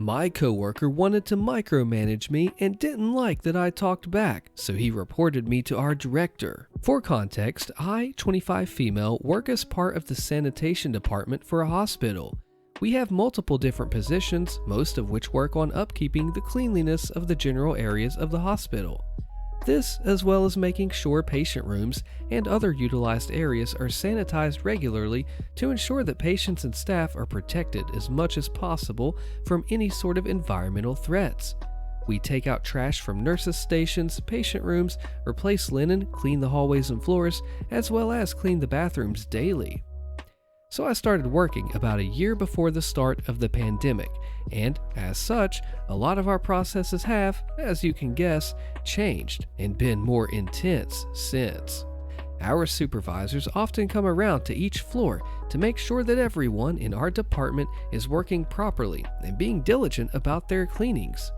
My coworker wanted to micromanage me and didn't like that I talked back, so he reported me to our director. For context, I, 25 female, work as part of the sanitation department for a hospital. We have multiple different positions, most of which work on upkeeping the cleanliness of the general areas of the hospital. This, as well as making sure patient rooms and other utilized areas are sanitized regularly to ensure that patients and staff are protected as much as possible from any sort of environmental threats. We take out trash from nurses' stations, patient rooms, replace linen, clean the hallways and floors, as well as clean the bathrooms daily. So I started working about a year before the start of the pandemic, and as such, a lot of our processes have, as you can guess, changed and been more intense since. Our supervisors often come around to each floor to make sure that everyone in our department is working properly and being diligent about their cleanings.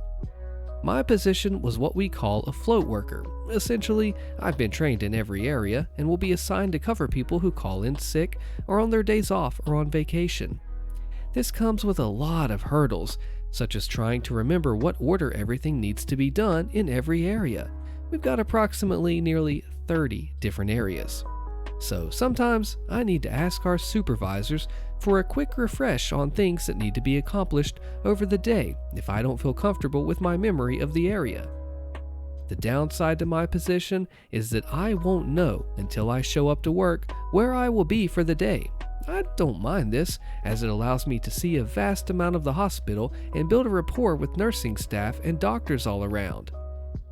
My position was what we call a float worker. Essentially, I've been trained in every area and will be assigned to cover people who call in sick or on their days off or on vacation. This comes with a lot of hurdles, such as trying to remember what order everything needs to be done in every area. We've got approximately nearly 30 different areas. So sometimes I need to ask our supervisors for a quick refresh on things that need to be accomplished over the day if I don't feel comfortable with my memory of the area. The downside to my position is that I won't know until I show up to work where I will be for the day. I don't mind this, as it allows me to see a vast amount of the hospital and build a rapport with nursing staff and doctors all around.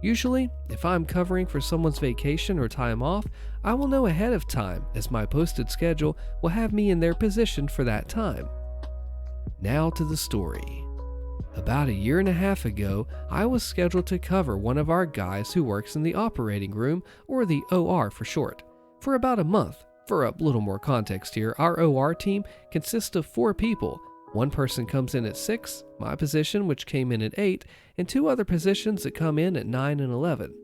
Usually, if I'm covering for someone's vacation or time off, I will know ahead of time, as my posted schedule will have me in their position for that time. Now to the story. About a year and a half ago, I was scheduled to cover one of our guys who works in the operating room, or the OR for short, for about a month. For a little more context here, our OR team consists of 4 people. One person comes in at 6, my position, which came in at 8, and 2 other positions that come in at 9 and 11.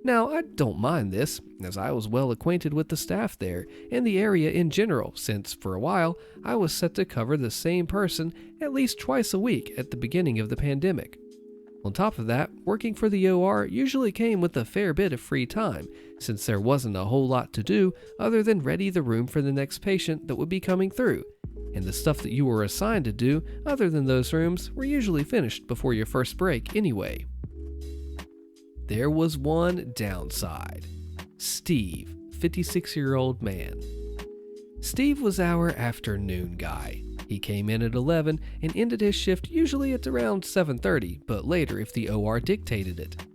Now, I don't mind this, as I was well acquainted with the staff there and the area in general, since for a while I was set to cover the same person at least twice a week at the beginning of the pandemic. On top of that, working for the OR usually came with a fair bit of free time, since there wasn't a whole lot to do other than ready the room for the next patient that would be coming through. And the stuff that you were assigned to do other than those rooms were usually finished before your first break anyway. There was one downside. Steve, 56-year-old man. Steve was our afternoon guy. He came in at 11 and ended his shift usually at around 7:30, but later if the OR dictated it.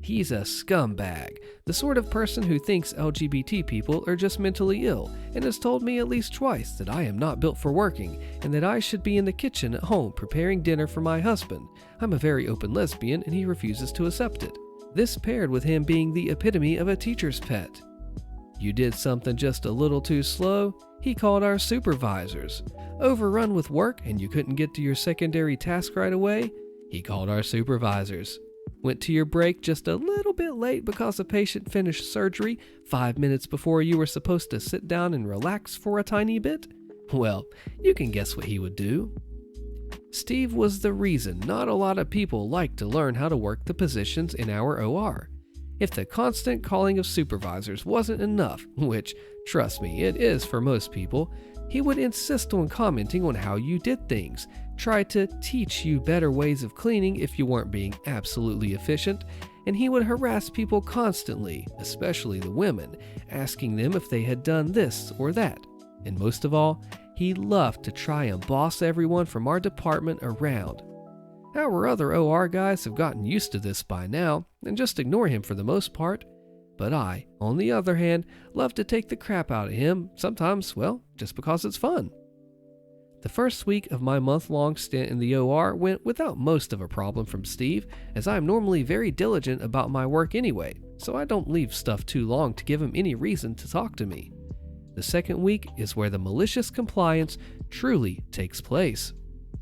He's a scumbag, the sort of person who thinks LGBT people are just mentally ill, and has told me at least twice that I am not built for working, and that I should be in the kitchen at home preparing dinner for my husband. I'm a very open lesbian, and he refuses to accept it. This paired with him being the epitome of a teacher's pet. You did something just a little too slow, he called our supervisors. Overrun with work and you couldn't get to your secondary task right away, he called our supervisors. Went to your break just a little bit late because a patient finished surgery 5 minutes before you were supposed to sit down and relax for a tiny bit? Well, you can guess what he would do. Steve was the reason not a lot of people like to learn how to work the positions in our OR. If the constant calling of supervisors wasn't enough, which, trust me, it is for most people, he would insist on commenting on how you did things, try to teach you better ways of cleaning if you weren't being absolutely efficient, and he would harass people constantly, especially the women, asking them if they had done this or that. And most of all, he loved to try and boss everyone from our department around. Our other OR guys have gotten used to this by now and just ignore him for the most part. But I, on the other hand, love to take the crap out of him, sometimes, well, just because it's fun. The first week of my month-long stint in the OR went without most of a problem from Steve, as I am normally very diligent about my work anyway, so I don't leave stuff too long to give him any reason to talk to me. The second week is where the malicious compliance truly takes place.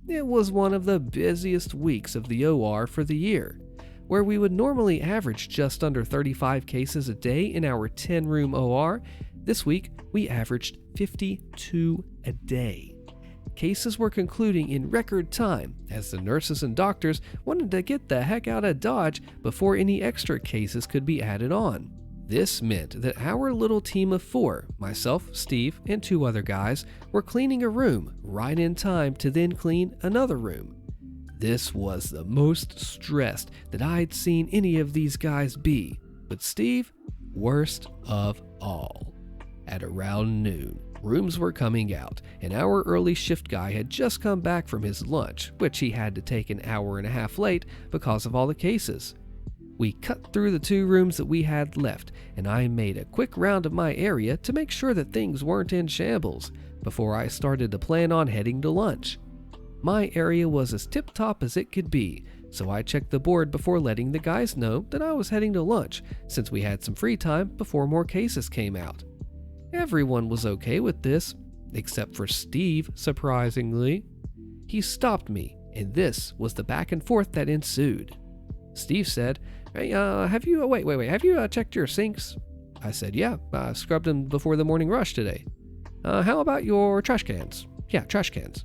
It was one of the busiest weeks of the OR for the year, where we would normally average just under 35 cases a day in our 10-room OR. This week, we averaged 52 a day. cases were concluding in record time, as the nurses and doctors wanted to get the heck out of Dodge before any extra cases could be added on. This meant that our little team of 4, myself, Steve, and 2 other guys, were cleaning a room right in time to then clean another room. This was the most stressed that I'd seen any of these guys be, but Steve, worst of all. At around noon, rooms were coming out, and our early shift guy had just come back from his lunch, which he had to take an hour and a half late because of all the cases. We cut through the 2 rooms that we had left, and I made a quick round of my area to make sure that things weren't in shambles before I started to plan on heading to lunch. My area was as tip-top as it could be, so I checked the board before letting the guys know that I was heading to lunch, since we had some free time before more cases came out. Everyone was okay with this, except for Steve, surprisingly. He stopped me, and this was the back and forth that ensued. Steve said, "Hey, have you checked your sinks?" I said, "Yeah, I scrubbed them before the morning rush today." "How about your trash cans?" "Yeah, trash cans."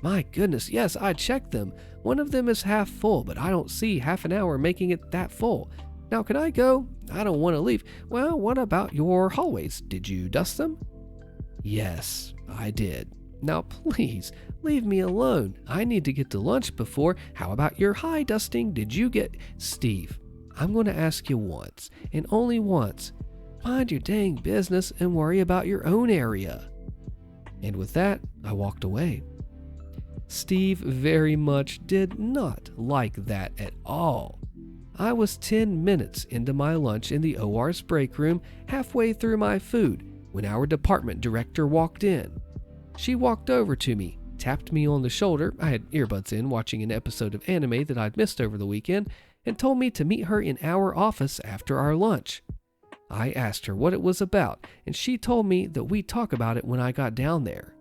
"My goodness, yes, I checked them. One of them is half full, but I don't see half an hour making it that full. Now, can I go? I don't want to leave." "Well, what about your hallways? Did you dust them?" "Yes, I did. Now, please, leave me alone. I need to get to lunch before. How about your high dusting? Did you get—" "Steve, I'm going to ask you once, and only once. Mind your dang business and worry about your own area." And with that, I walked away. Steve very much did not like that at all. I was 10 minutes into my lunch in the OR's break room, halfway through my food, when our department director walked in. She walked over to me, tapped me on the shoulder — I had earbuds in watching an episode of anime that I'd missed over the weekend — and told me to meet her in our office after our lunch. I asked her what it was about, and she told me that we'd talk about it when I got down there.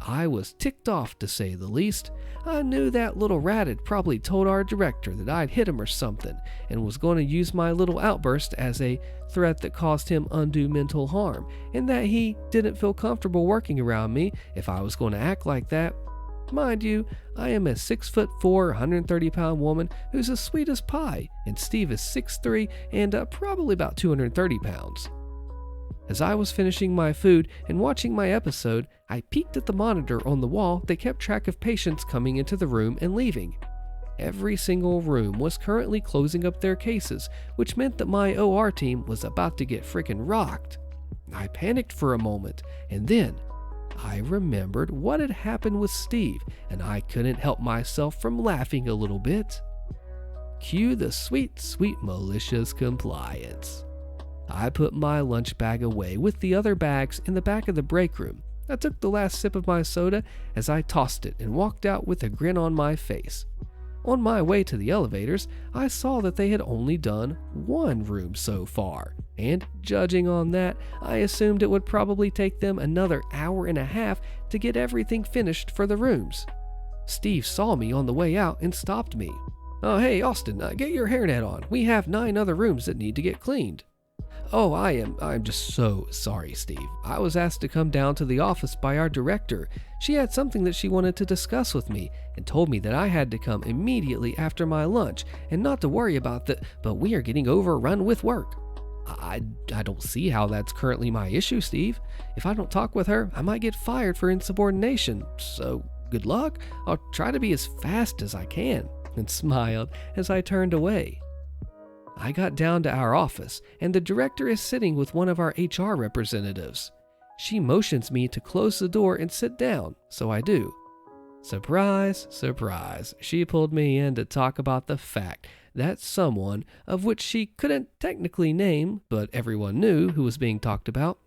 I was ticked off, to say the least. I knew that little rat had probably told our director that I'd hit him or something, and was going to use my little outburst as a threat that caused him undue mental harm, and that he didn't feel comfortable working around me if I was going to act like that. Mind you, I am a 6'4", 130-pound woman who's as sweet as pie, and Steve is 6'3" and probably about 230 pounds. As I was finishing my food and watching my episode, I peeked at the monitor on the wall that kept track of patients coming into the room and leaving. Every single room was currently closing up their cases, which meant that my OR team was about to get frickin' rocked. I panicked for a moment, and then I remembered what had happened with Steve, and I couldn't help myself from laughing a little bit. Cue the sweet, sweet malicious compliance. I put my lunch bag away with the other bags in the back of the break room. I took the last sip of my soda as I tossed it and walked out with a grin on my face. On my way to the elevators, I saw that they had only done 1 room so far, and judging on that, I assumed it would probably take them another hour and a half to get everything finished for the rooms. Steve saw me on the way out and stopped me. "Oh, hey, Austin, get your hairnet on. We have 9 other rooms that need to get cleaned." "Oh, I'm just so sorry, Steve. I was asked to come down to the office by our director. She had something that she wanted to discuss with me and told me that I had to come immediately after my lunch and not to worry about that, but we are getting overrun with work." I don't see how that's currently my issue, Steve. If I don't talk with her, I might get fired for insubordination. So, good luck. I'll try to be as fast as I can," and smiled as I turned away. I got down to our office, and the director is sitting with one of our HR representatives. She motions me to close the door and sit down, so I do. Surprise, surprise, she pulled me in to talk about the fact that someone, of which she couldn't technically name, but everyone knew who was being talked about,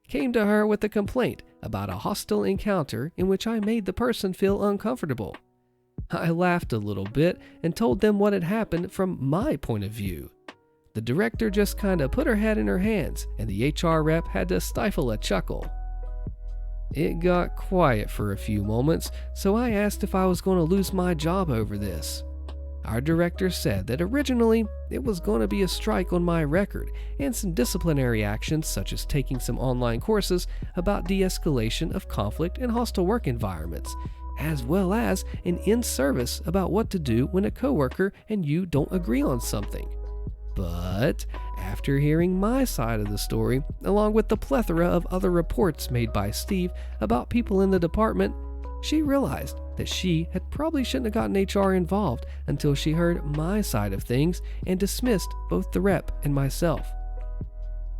came to her with a complaint about a hostile encounter in which I made the person feel uncomfortable. I laughed a little bit and told them what had happened from my point of view. The director just kinda put her head in her hands, and the HR rep had to stifle a chuckle. It got quiet for a few moments, so I asked if I was going to lose my job over this. Our director said that originally it was going to be a strike on my record and some disciplinary actions such as taking some online courses about de-escalation of conflict in hostile work environments, as well as an in-service about what to do when a coworker and you don't agree on something. But after hearing my side of the story, along with the plethora of other reports made by Steve about people in the department, she realized that she had probably shouldn't have gotten HR involved until she heard my side of things and dismissed both the rep and myself.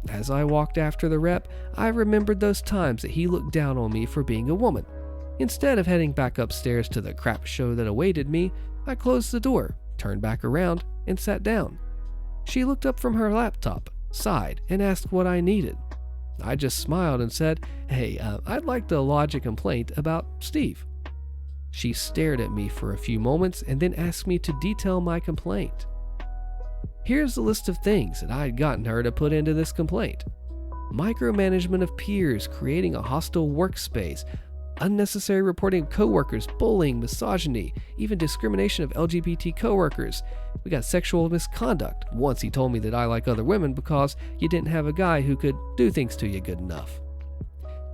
As I walked after the rep, I remembered those times that he looked down on me for being a woman. Instead of heading back upstairs to the crap show that awaited me, I closed the door, turned back around, and sat down. She looked up from her laptop, sighed, and asked what I needed. I just smiled and said, "Hey, I'd like to lodge a complaint about Steve." She stared at me for a few moments and then asked me to detail my complaint. Here's the list of things that I had gotten her to put into this complaint: micromanagement of peers, creating a hostile workspace, unnecessary reporting of coworkers, bullying, misogyny, even discrimination of LGBT coworkers. We got sexual misconduct. Once he told me that I like other women because you didn't have a guy who could do things to you good enough.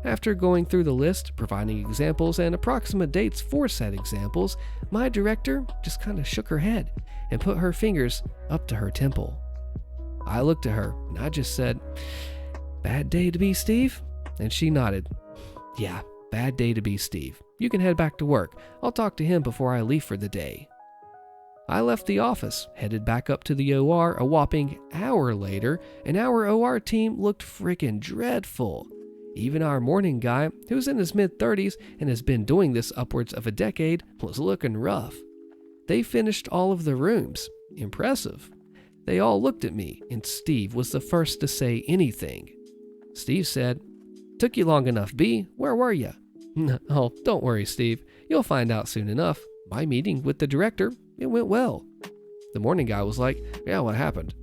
After going through the list, providing examples and approximate dates for said examples, my director just kind of shook her head and put her fingers up to her temple. I looked at her and I just said, "Bad day to be Steve?" And she nodded. "Yeah, bad day to be Steve. You can head back to work. I'll talk to him before I leave for the day." I left the office, headed back up to the OR a whopping hour later, and our OR team looked freaking dreadful. Even our morning guy, who's in his mid-30s and has been doing this upwards of a decade, was looking rough. They finished all of the rooms. Impressive. They all looked at me, and Steve was the first to say anything. Steve said, "Took you long enough, B. Where were you?" "Oh, don't worry, Steve. You'll find out soon enough. My meeting with the director, it went well." The morning guy was like, "Yeah, what happened?"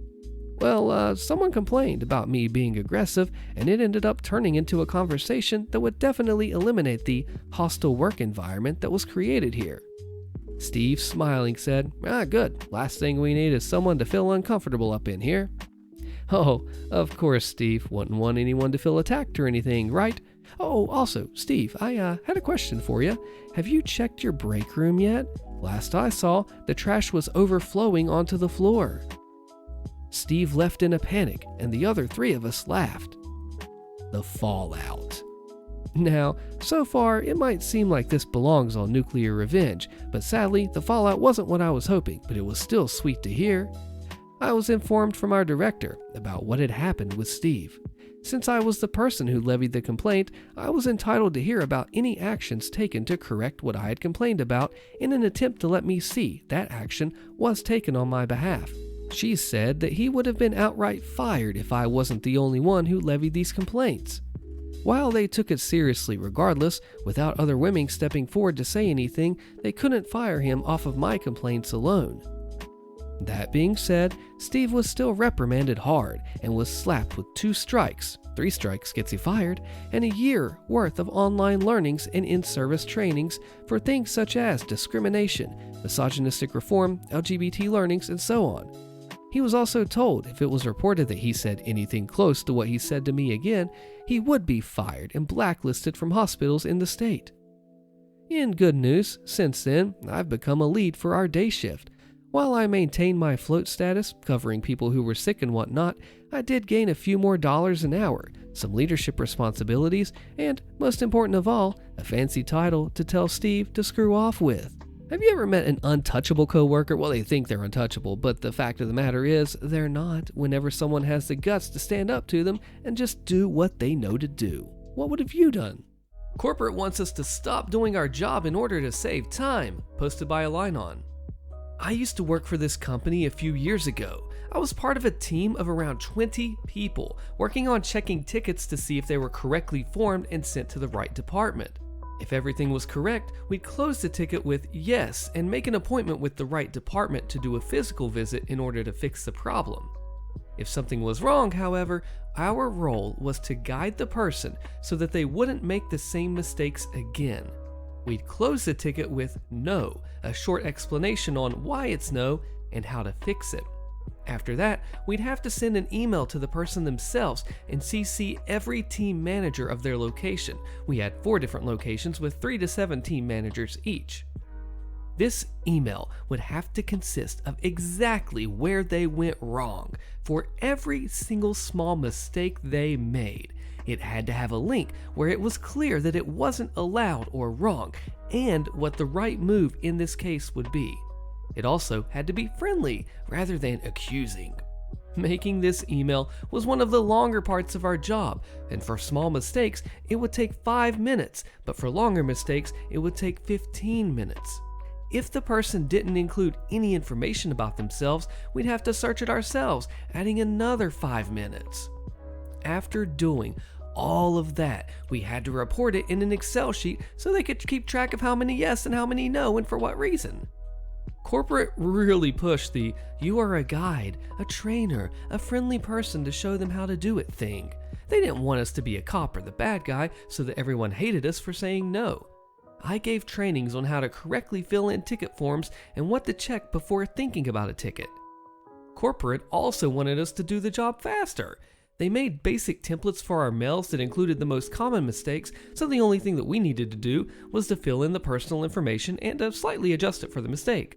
"Well, someone complained about me being aggressive, and it ended up turning into a conversation that would definitely eliminate the hostile work environment that was created here." Steve, smiling, said, "Good. Last thing we need is someone to feel uncomfortable up in here." "Oh, of course, Steve. Wouldn't want anyone to feel attacked or anything, right? Oh, also, Steve, I had a question for you. Have you checked your break room yet? Last I saw, the trash was overflowing onto the floor." Steve left in a panic, and the other three of us laughed. The fallout. Now, so far, it might seem like this belongs on Nuclear Revenge, but sadly, the fallout wasn't what I was hoping, but it was still sweet to hear. I was informed from our director about what had happened with Steve. Since I was the person who levied the complaint, I was entitled to hear about any actions taken to correct what I had complained about in an attempt to let me see that action was taken on my behalf. She said that he would have been outright fired if I wasn't the only one who levied these complaints. While they took it seriously regardless, without other women stepping forward to say anything, they couldn't fire him off of my complaints alone. That being said, Steve was still reprimanded hard and was slapped with 2 strikes, 3 strikes gets you fired, and a year worth of online learnings and in-service trainings for things such as discrimination, misogynistic reform, LGBT learnings, and so on. He was also told if it was reported that he said anything close to what he said to me again, he would be fired and blacklisted from hospitals in the state. In good news, since then, I've become a lead for our day shift. While I maintained my float status, covering people who were sick and whatnot, I did gain a few more dollars an hour, some leadership responsibilities, and, most important of all, a fancy title to tell Steve to screw off with. Have you ever met an untouchable coworker? Well, they think they're untouchable, but the fact of the matter is, they're not whenever someone has the guts to stand up to them and just do what they know to do. What would have you done? Corporate wants us to stop doing our job in order to save time, posted by Alinon. I used to work for this company a few years ago. I was part of a team of around 20 people, working on checking tickets to see if they were correctly formed and sent to the right department. If everything was correct, we'd close the ticket with yes and make an appointment with the right department to do a physical visit in order to fix the problem. If something was wrong, however, our role was to guide the person so that they wouldn't make the same mistakes again. We'd close the ticket with no, a short explanation on why it's no and how to fix it. After that, we'd have to send an email to the person themselves and CC every team manager of their location. We had 4 different locations with 3 to 7 team managers each. This email would have to consist of exactly where they went wrong for every single small mistake they made. It had to have a link where it was clear that it wasn't allowed or wrong, and what the right move in this case would be. It also had to be friendly rather than accusing. Making this email was one of the longer parts of our job, and for small mistakes, it would take 5 minutes, but for longer mistakes, it would take 15 minutes. If the person didn't include any information about themselves, we'd have to search it ourselves, adding another 5 minutes. After doing all of that, we had to report it in an Excel sheet so they could keep track of how many yes and how many no and for what reason. Corporate really pushed the "you are a guide, a trainer, a friendly person to show them how to do it" thing. They didn't want us to be a cop or the bad guy so that everyone hated us for saying no. I gave trainings on how to correctly fill in ticket forms and what to check before thinking about a ticket. Corporate also wanted us to do the job faster. They made basic templates for our mails that included the most common mistakes, so the only thing that we needed to do was to fill in the personal information and to slightly adjust it for the mistake.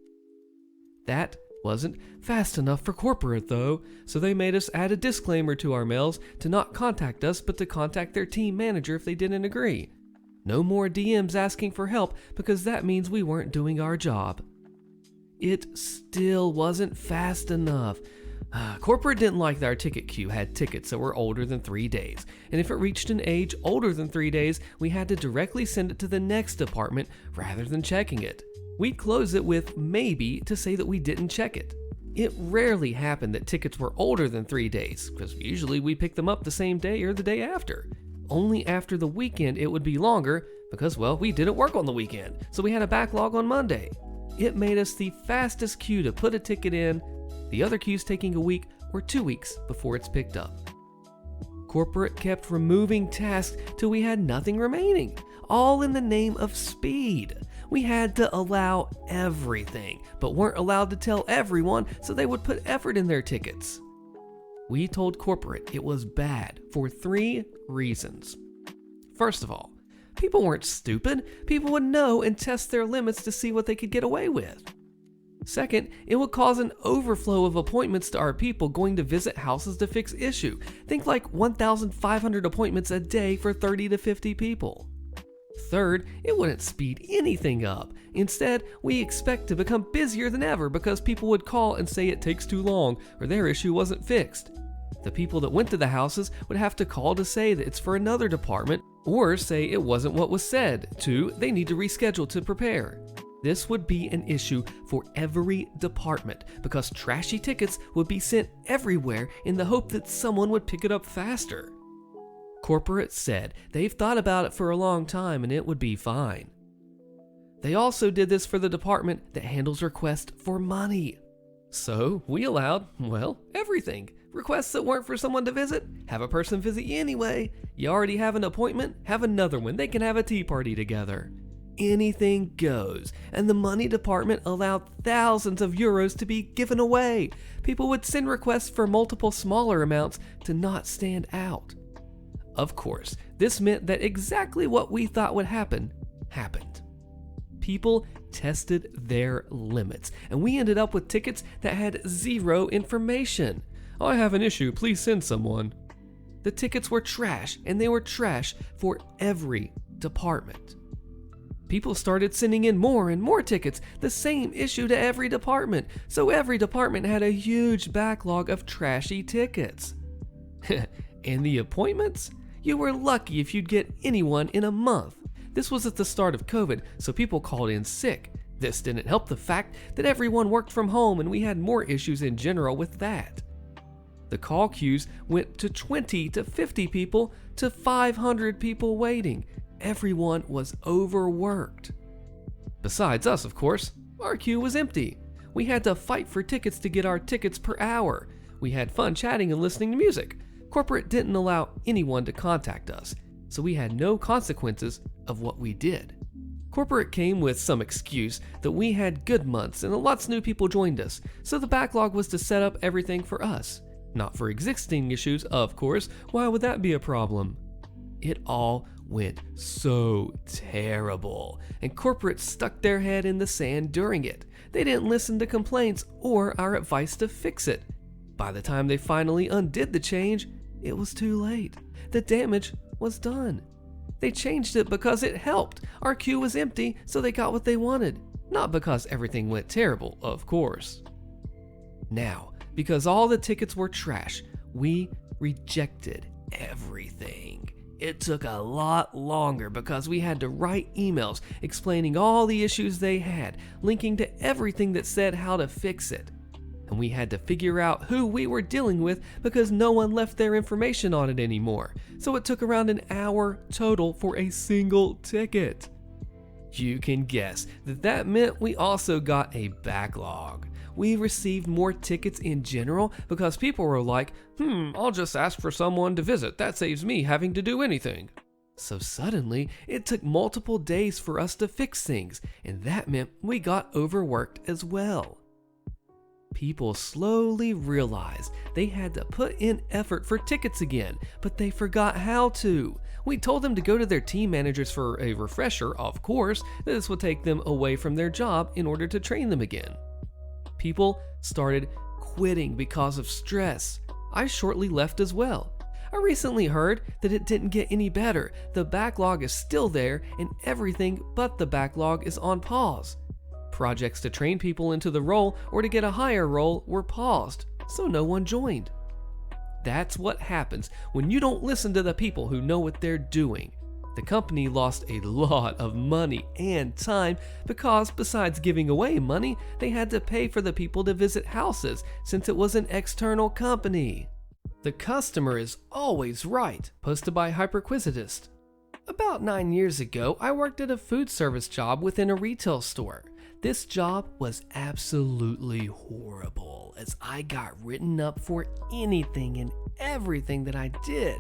That wasn't fast enough for corporate though, so they made us add a disclaimer to our mails to not contact us but to contact their team manager if they didn't agree. No more DMs asking for help because that means we weren't doing our job. It still wasn't fast enough. Corporate didn't like that our ticket queue had tickets that were older than 3 days, and if it reached an age older than 3 days, we had to directly send it to the next department rather than checking it. We'd close it with maybe to say that we didn't check it. It rarely happened that tickets were older than 3 days, because usually we picked them up the same day or the day after. Only after the weekend it would be longer, because well, we didn't work on the weekend, so we had a backlog on Monday. It made us the fastest queue to put a ticket in, the other queues taking a week or 2 weeks before it's picked up. Corporate kept removing tasks till we had nothing remaining, all in the name of speed. We had to allow everything, but weren't allowed to tell everyone, so they would put effort in their tickets. We told corporate it was bad for 3 reasons. First of all, people weren't stupid. People would know and test their limits to see what they could get away with. Second, it would cause an overflow of appointments to our people going to visit houses to fix issue. Think like 1,500 appointments a day for 30 to 50 people. Third, it wouldn't speed anything up. Instead, we expect to become busier than ever because people would call and say it takes too long or their issue wasn't fixed. The people that went to the houses would have to call to say that it's for another department or say it wasn't what was said. 2, they need to reschedule to prepare. This would be an issue for every department because trashy tickets would be sent everywhere in the hope that someone would pick it up faster. Corporate said they've thought about it for a long time and it would be fine. They also did this for the department that handles requests for money. So we allowed, well, everything. Requests that weren't for someone to visit, have a person visit you anyway. You already have an appointment, have another one. They can have a tea party together. Anything goes, and the money department allowed thousands of euros to be given away. People would send requests for multiple smaller amounts to not stand out. Of course, this meant that exactly what we thought would happen, happened. People tested their limits, and we ended up with tickets that had 0 information. I have an issue, please send someone. The tickets were trash, and they were trash for every department. People started sending in more and more tickets, the same issue to every department, so every department had a huge backlog of trashy tickets. And the appointments? You were lucky if you'd get anyone in a month. This was at the start of COVID, so people called in sick. This didn't help the fact that everyone worked from home and we had more issues in general with that. The call queues went to 20 to 50 people to 500 people waiting. Everyone was overworked. Besides us, of course, our queue was empty. We had to fight for tickets to get our tickets per hour. We had fun chatting and listening to music. Corporate didn't allow anyone to contact us, so we had no consequences of what we did. Corporate came with some excuse that we had good months and lots of new people joined us, so the backlog was to set up everything for us. Not for existing issues, of course. Why would that be a problem? It all went so terrible, and corporate stuck their head in the sand during it. They didn't listen to complaints or our advice to fix it. By the time they finally undid the change, it was too late. The damage was done. They changed it because it helped. Our queue was empty, so they got what they wanted. Not because everything went terrible, of course. Now, because all the tickets were trash, we rejected everything. It took a lot longer because we had to write emails explaining all the issues they had, linking to everything that said how to fix it. And we had to figure out who we were dealing with because no one left their information on it anymore. So it took around an hour total for a single ticket. You can guess that meant we also got a backlog. We received more tickets in general because people were like, I'll just ask for someone to visit. That saves me having to do anything. So suddenly, it took multiple days for us to fix things, and that meant we got overworked as well. People slowly realized they had to put in effort for tickets again, but they forgot how to. We told them to go to their team managers for a refresher, of course. This would take them away from their job in order to train them again. People started quitting because of stress. I shortly left as well. I recently heard that it didn't get any better. The backlog is still there, and everything but the backlog is on pause. Projects to train people into the role or to get a higher role were paused, so no one joined. That's what happens when you don't listen to the people who know what they're doing. The company lost a lot of money and time because besides giving away money, they had to pay for the people to visit houses since it was an external company. The customer is always right, posted by Hyperquisitist. About 9 years ago, I worked at a food service job within a retail store. This job was absolutely horrible as I got written up for anything and everything that I did.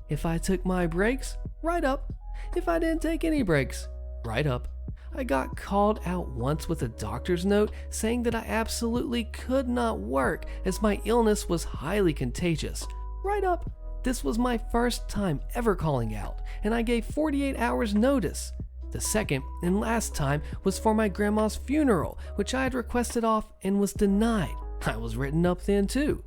If I took my breaks, write up. If I didn't take any breaks, write up. I got called out once with a doctor's note saying that I absolutely could not work as my illness was highly contagious. Write up. This was my first time ever calling out, and I gave 48 hours notice. The second and last time was for my grandma's funeral, which I had requested off and was denied. I was written up then too.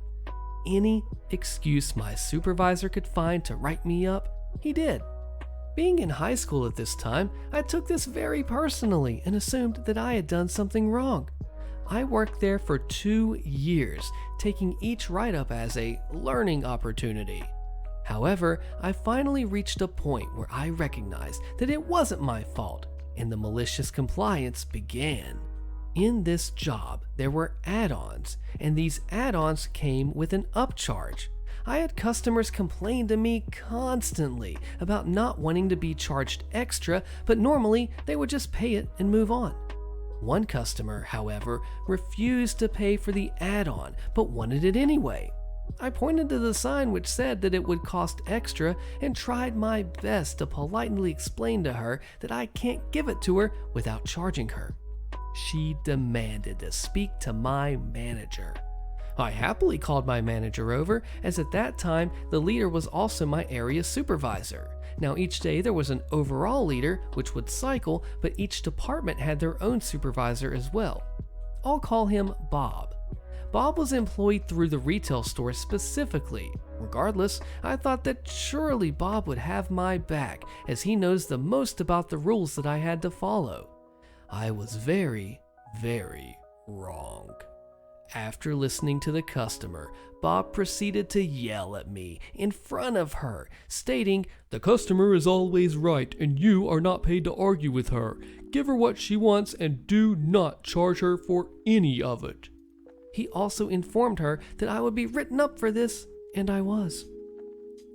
Any excuse my supervisor could find to write me up, he did. Being in high school at this time, I took this very personally and assumed that I had done something wrong. I worked there for 2 years, taking each write-up as a learning opportunity. However, I finally reached a point where I recognized that it wasn't my fault, and the malicious compliance began. In this job, there were add-ons, and these add-ons came with an upcharge. I had customers complain to me constantly about not wanting to be charged extra, but normally they would just pay it and move on. One customer, however, refused to pay for the add-on, but wanted it anyway. I pointed to the sign which said that it would cost extra and tried my best to politely explain to her that I can't give it to her without charging her. She demanded to speak to my manager. I happily called my manager over, as at that time the leader was also my area supervisor. Now each day there was an overall leader which would cycle, but each department had their own supervisor as well. I'll call him Bob. Bob was employed through the retail store specifically. Regardless, I thought that surely Bob would have my back, as he knows the most about the rules that I had to follow. I was very, very wrong. After listening to the customer, Bob proceeded to yell at me in front of her, stating, "The customer is always right and you are not paid to argue with her. Give her what she wants and do not charge her for any of it." He also informed her that I would be written up for this, and I was.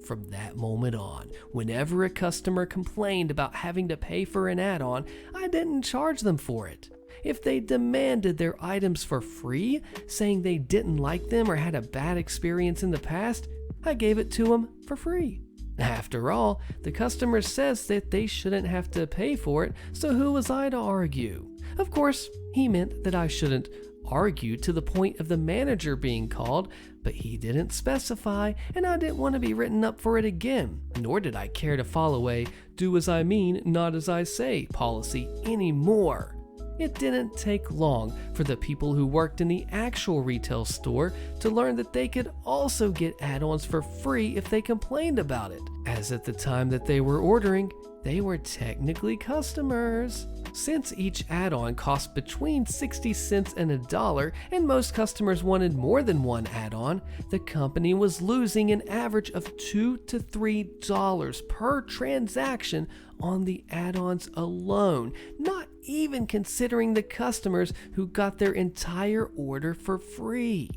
From that moment on, whenever a customer complained about having to pay for an add-on, I didn't charge them for it. If they demanded their items for free, saying they didn't like them or had a bad experience in the past, I gave it to them for free. After all, the customer says that they shouldn't have to pay for it, so who was I to argue? Of course, he meant that I shouldn't argue to the point of the manager being called, but he didn't specify, and I didn't want to be written up for it again, nor did I care to follow a do as I mean, not as I say policy anymore. It didn't take long for the people who worked in the actual retail store to learn that they could also get add-ons for free if they complained about it, as at the time that they were ordering, they were technically customers. Since each add-on cost between 60 cents and $1, and most customers wanted more than one add-on, the company was losing an average of $2 to $3 per transaction on the add-ons alone, not even considering the customers who got their entire order for free.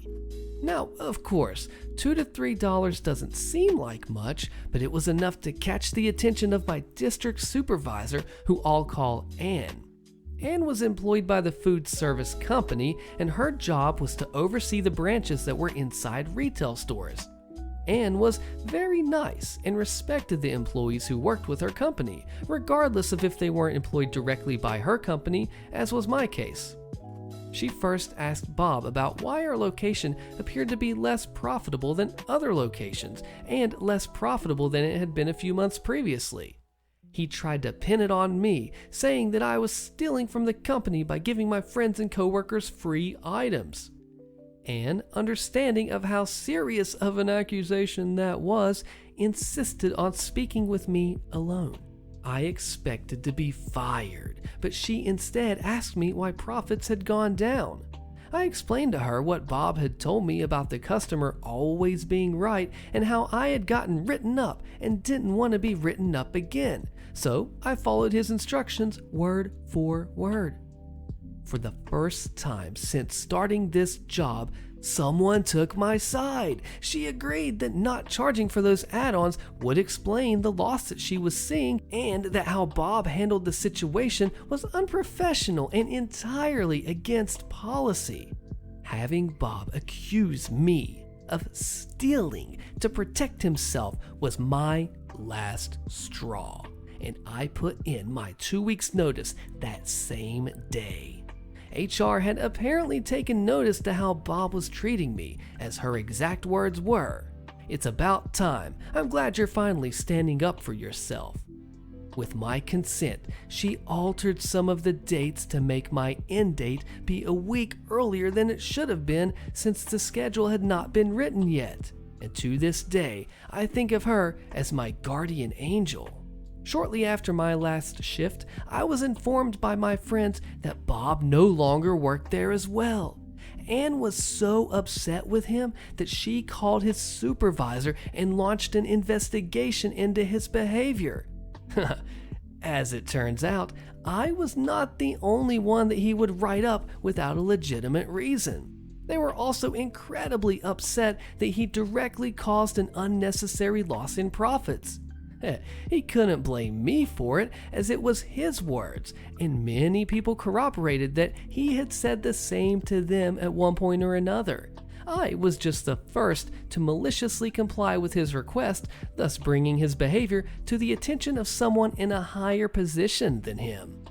Now, of course, $2 to $3 doesn't seem like much, but it was enough to catch the attention of my district supervisor, who I'll call Ann. Ann was employed by the food service company, and her job was to oversee the branches that were inside retail stores. Ann was very nice and respected the employees who worked with her company, regardless of if they weren't employed directly by her company, as was my case. She first asked Bob about why our location appeared to be less profitable than other locations, and less profitable than it had been a few months previously. He tried to pin it on me, saying that I was stealing from the company by giving my friends and coworkers free items. Ann, understanding of how serious of an accusation that was, insisted on speaking with me alone. I expected to be fired, but she instead asked me why profits had gone down. I explained to her what Bob had told me about the customer always being right and how I had gotten written up and didn't want to be written up again, so I followed his instructions word for word. For the first time since starting this job, someone took my side. She agreed that not charging for those add-ons would explain the loss that she was seeing, and that how Bob handled the situation was unprofessional and entirely against policy. Having Bob accuse me of stealing to protect himself was my last straw, and I put in my 2 weeks' notice that same day. HR had apparently taken notice to how Bob was treating me, as her exact words were, "It's about time. I'm glad you're finally standing up for yourself." With my consent, she altered some of the dates to make my end date be a week earlier than it should have been, since the schedule had not been written yet. And to this day, I think of her as my guardian angel. Shortly after my last shift, I was informed by my friends that Bob no longer worked there as well. Ann was so upset with him that she called his supervisor and launched an investigation into his behavior. As it turns out, I was not the only one that he would write up without a legitimate reason. They were also incredibly upset that he directly caused an unnecessary loss in profits. He couldn't blame me for it, as it was his words, and many people corroborated that he had said the same to them at one point or another. I was just the first to maliciously comply with his request, thus bringing his behavior to the attention of someone in a higher position than him.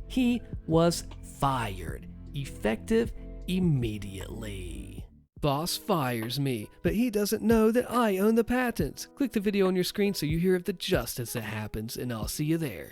He was fired, effective immediately. Boss fires me, but he doesn't know that I own the patents. Click the video on your screen so you hear of the justice that happens, and I'll see you there.